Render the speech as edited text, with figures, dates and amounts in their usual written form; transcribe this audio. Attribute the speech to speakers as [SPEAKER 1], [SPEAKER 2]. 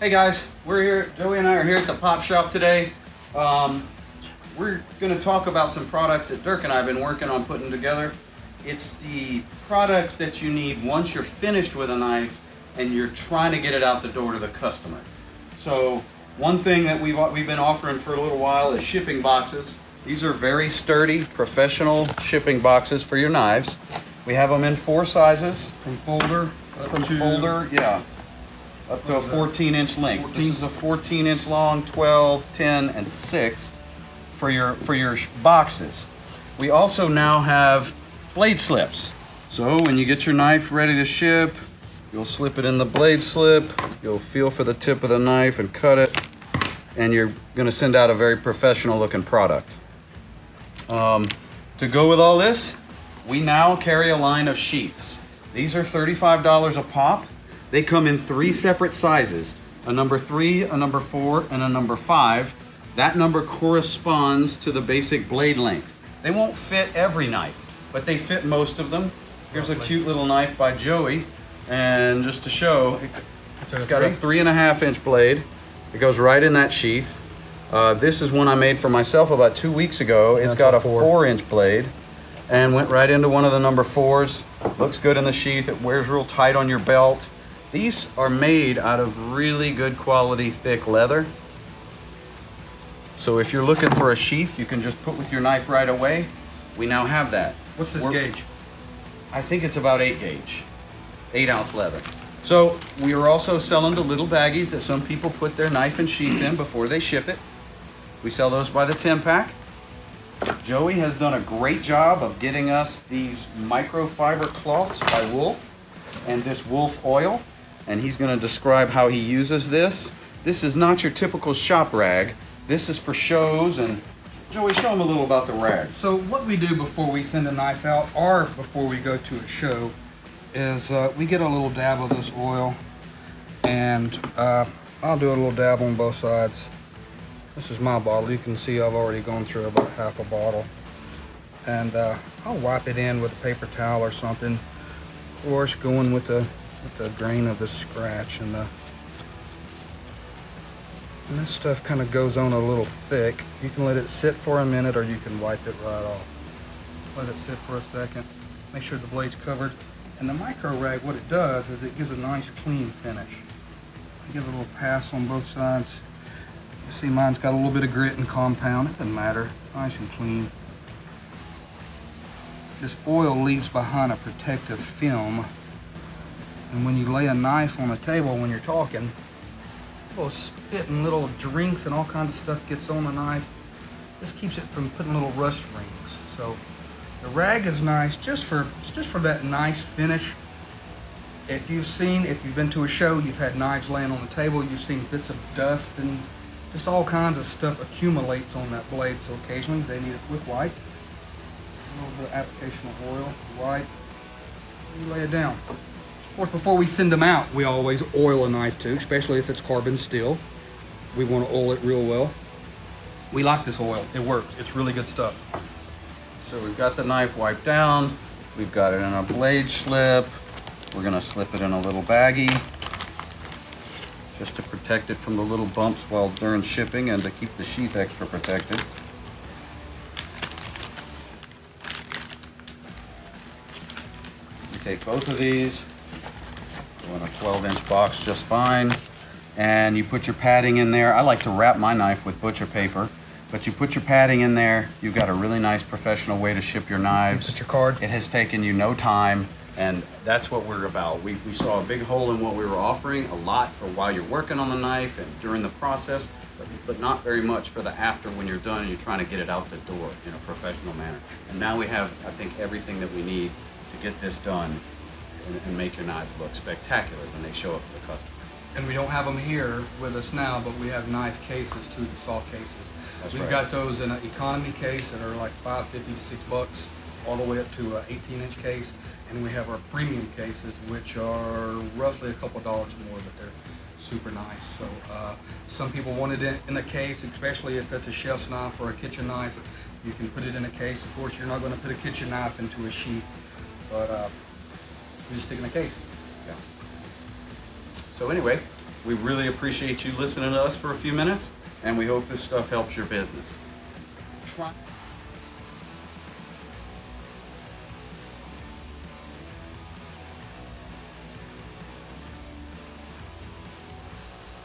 [SPEAKER 1] Hey guys, we're here, Joey and I are here at the Pop Shop today. We're going to talk about some products that Dirk and I have been working on putting together. It's the products that you need once you're finished with a knife and you're trying to get it out the door to the customer. So one thing that we've been offering for a little while is shipping boxes. These are very sturdy, professional shipping boxes for your knives. We have them in 4 sizes.
[SPEAKER 2] From folder
[SPEAKER 1] Up to a 14-inch length.
[SPEAKER 2] 14.
[SPEAKER 1] This is a 14-inch long, 12, 10, and 6 for your boxes. We also now have blade slips. So when you get your knife ready to ship, you'll slip it in the blade slip, you'll feel for the tip of the knife and cut it, and you're going to send out a very professional looking product. To go with all this, we now carry a line of sheaths. These are $35 a pop. They come in 3 separate sizes, a number 3, a number 4, and a number 5. That number corresponds to the basic blade length. They won't fit every knife, but they fit most of them. Here's a cute little knife by Joey, and just to show, it's got a 3.5-inch blade. It goes right in that sheath. This is one I made for myself about 2 weeks ago. It's got a 4-inch blade and went right into one of the number 4s. Looks good in the sheath. It wears real tight on your belt. These are made out of really good quality thick leather. So if you're looking for a sheath you can just put with your knife right away, we now have that.
[SPEAKER 2] What's this gauge?
[SPEAKER 1] I think it's about 8 gauge, 8-ounce leather. So we are also selling the little baggies that some people put their knife and sheath in before they ship it. We sell those by the 10-pack. Joey has done a great job of getting us these microfiber cloths by Wolf and this Wolf oil, and he's going to describe how he uses this. This is not your typical shop rag. This is for shows. And Joey, show him a little about the rag.
[SPEAKER 2] So what we do before we send a knife out or before we go to a show is we get a little dab of this oil, and I'll do a little dab on both sides. This is my bottle. You can see I've already gone through about half a bottle. And I'll wipe it in with a paper towel or something. Of course, going with the grain of the scratch, and this stuff kind of goes on a little thick. You can let it sit for a minute, or you can wipe it right off. Let it sit for a second. Make sure the blade's covered. And the micro rag, what it does is it gives a nice clean finish. I give it a little pass on both sides. You see mine's got a little bit of grit and compound. It doesn't matter. Nice and clean. This oil leaves behind a protective film, and when you lay a knife on the table when you're talking, little spit and little drinks and all kinds of stuff gets on the knife. This keeps it from putting little rust rings. So the rag is nice just for that nice finish. If you've been to a show, you've had knives laying on the table, you've seen bits of dust and just all kinds of stuff accumulates on that blade. So occasionally they need a quick wipe. A little bit of application of oil, wipe, and you lay it down. Of course, before we send them out, we always oil a knife too, especially if it's carbon steel. We want to oil it real well. We like this oil. It works. It's really good stuff.
[SPEAKER 1] So we've got the knife wiped down. We've got it in a blade slip. We're going to slip it in a little baggie just to protect it from the little bumps while during shipping and to keep the sheath extra protected. We take both of these, go in a 12-inch box just fine, and you put your padding in there. I like to wrap my knife with butcher paper, but you put your padding in there, you've got a really nice professional way to ship your knives.
[SPEAKER 2] Put your card.
[SPEAKER 1] It has taken you no time, and that's what we're about. We saw a big hole in what we were offering, a lot for while you're working on the knife and during the process, but not very much for the after when you're done and you're trying to get it out the door in a professional manner. And now we have, I think, everything that we need to get this done and make your knives look spectacular when they show up to the customer.
[SPEAKER 2] And we don't have them here with us now, but we have knife cases too, the saw cases.
[SPEAKER 1] That's
[SPEAKER 2] We've
[SPEAKER 1] right.
[SPEAKER 2] got those in an economy case that are like $5.50 to $6, all the way up to an 18-inch case. And we have our premium cases, which are roughly a couple dollars more, but they're super nice. So some people want it in a case, especially if it's a chef's knife or a kitchen knife. You can put it in a case. Of course, you're not going to put a kitchen knife into a sheath, but you just stick it in a case.
[SPEAKER 1] Yeah. So anyway, We really appreciate you listening to us for a few minutes, and we hope this stuff helps your business. Try